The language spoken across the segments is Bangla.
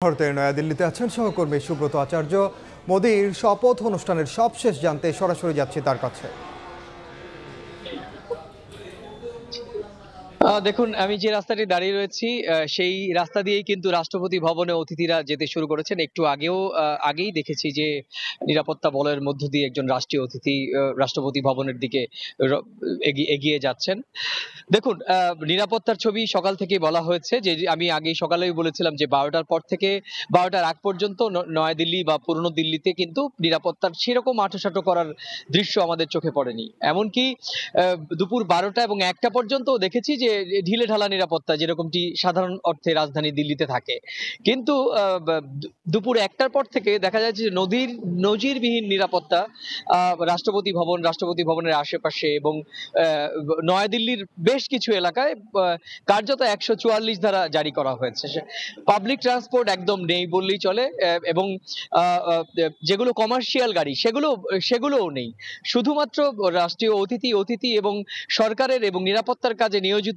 ভারতের নয়াদিল্লিতে আছেন সহকর্মী সুব্রত আচার্য। মোদির শপথ অনুষ্ঠানের সবশেষ জানতে সরাসরি যাচ্ছি তার কাছে। দেখুন, আমি যে রাস্তাটি দাঁড়িয়ে রয়েছি সেই রাস্তা দিয়েই কিন্তু রাষ্ট্রপতি ভবনে অতিথিরা যেতে শুরু করেছেন। একটু আগেই দেখেছি যে নিরাপত্তা বলয়ের মধ্য দিয়ে একজন রাষ্ট্রীয় অতিথি রাষ্ট্রপতি ভবনের দিকে র এগিয়ে যাচ্ছেন। দেখুন, নিরাপত্তার ছবি সকাল থেকেই বলা হয়েছে যে আমি আগেই সকালেই বলেছিলাম যে ১২টার পর থেকে ১২টার আগ পর্যন্ত নয়াদিল্লি বা পুরনো দিল্লিতে কিন্তু নিরাপত্তার সেরকম আঁটোসাঁটো করার দৃশ্য আমাদের চোখে পড়েনি। এমনকি দুপুর ১২টা এবং ১টা পর্যন্তও দেখেছি যে ঢিলেঢালা নিরাপত্তা যেরকমটি সাধারণ অর্থে রাজধানী দিল্লিতে থাকে। কিন্তু দুপুর ১টার পর থেকে দেখা যাচ্ছে যে নজিরবিহীন নিরাপত্তা রাষ্ট্রপতি ভবন, রাষ্ট্রপতি ভবনের আশেপাশে এবং নয়াদিল্লির বেশ কিছু এলাকায় কার্যত ১৪৪ ধারা জারি করা হয়েছে। পাবলিক ট্রান্সপোর্ট একদম নেই বললেই চলে এবং যেগুলো কমার্শিয়াল গাড়ি সেগুলোও নেই। শুধুমাত্র রাষ্ট্রীয় অতিথি এবং সরকারের এবং নিরাপত্তার কাজে নিয়োজিত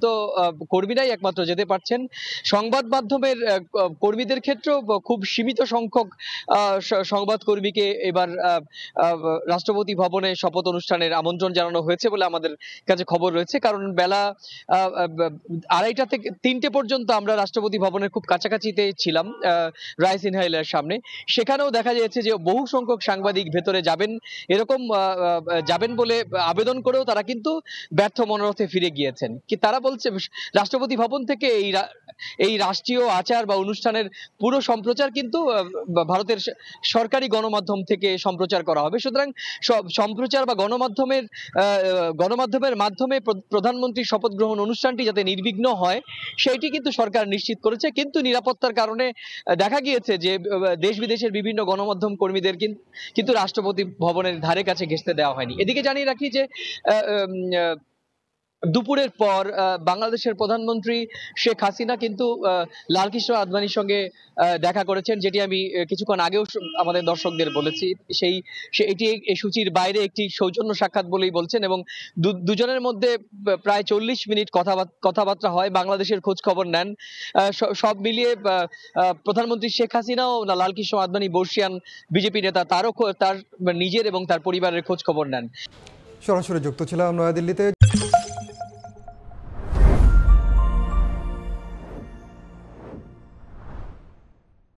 কর্মীরাই একমাত্র যেতে পারছেন। সংবাদ মাধ্যমের কর্মীদের ক্ষেত্রেও খুব সীমিত সংখ্যক সংবাদ কর্মীকে এবার রাষ্ট্রপতি ভবনে শপথ অনুষ্ঠানের আমন্ত্রণ জানানো হয়েছে বলে আমাদের কাছে খবর রয়েছে। কারণ বেলা ২:৩০ থেকে ৩টে পর্যন্ত আমরা রাষ্ট্রপতি ভবনের খুব কাছাকাছিতে ছিলাম, রাইস ইনহাইলার সামনে। সেখানেও দেখা যাচ্ছে যে বহু সংখ্যক সাংবাদিক ভেতরে যাবেন বলে আবেদন করেও তারা কিন্তু ব্যর্থ মনোরথে ফিরে গিয়েছেন। তারা বলছে রাষ্ট্রপতি ভবন থেকে এই রাষ্ট্রীয় আচার বা অনুষ্ঠানের পুরো সম্প্রচার কিন্তু ভারতের সরকারি গণমাধ্যম থেকে সম্প্রচার করা হবে। সুতরাং সম্প্রচার বা গণমাধ্যমের মাধ্যমে প্রধানমন্ত্রীর শপথ গ্রহণ অনুষ্ঠানটি যাতে নির্বিঘ্ন হয় সেইটি কিন্তু সরকার নিশ্চিত করেছে। কিন্তু নিরাপত্তার কারণে দেখা গিয়েছে যে দেশ বিদেশের বিভিন্ন গণমাধ্যম কর্মীদের কিন্তু রাষ্ট্রপতি ভবনের ধারে কাছে ঘেঁষতে দেওয়া হয়নি। এদিকে জানিয়ে রাখি যে দুপুরের পর বাংলাদেশের প্রধানমন্ত্রী শেখ হাসিনা কিন্তু লালকৃষ্ণ আদবানির সঙ্গে দেখা করেছেন, যেটি আমি কিছুক্ষণ আগেও আমাদের দর্শকদের বলেছি। এটি এই সূচির বাইরে একটি সৌজন্য সাক্ষাৎ বলেই বলছেন এবং দুজনের মধ্যে প্রায় ৪০ মিনিট কথাবার্তা হয়, বাংলাদেশের খোঁজ খবর নেন। সব মিলিয়ে প্রধানমন্ত্রী শেখ হাসিনাও লালকৃষ্ণ আদবানি বর্ষিয়ান বিজেপি নেতা তার নিজের এবং তার পরিবারের খোঁজ খবর নেন। সরাসরি যুক্ত ছিলাম নয়াদিল্লিতে।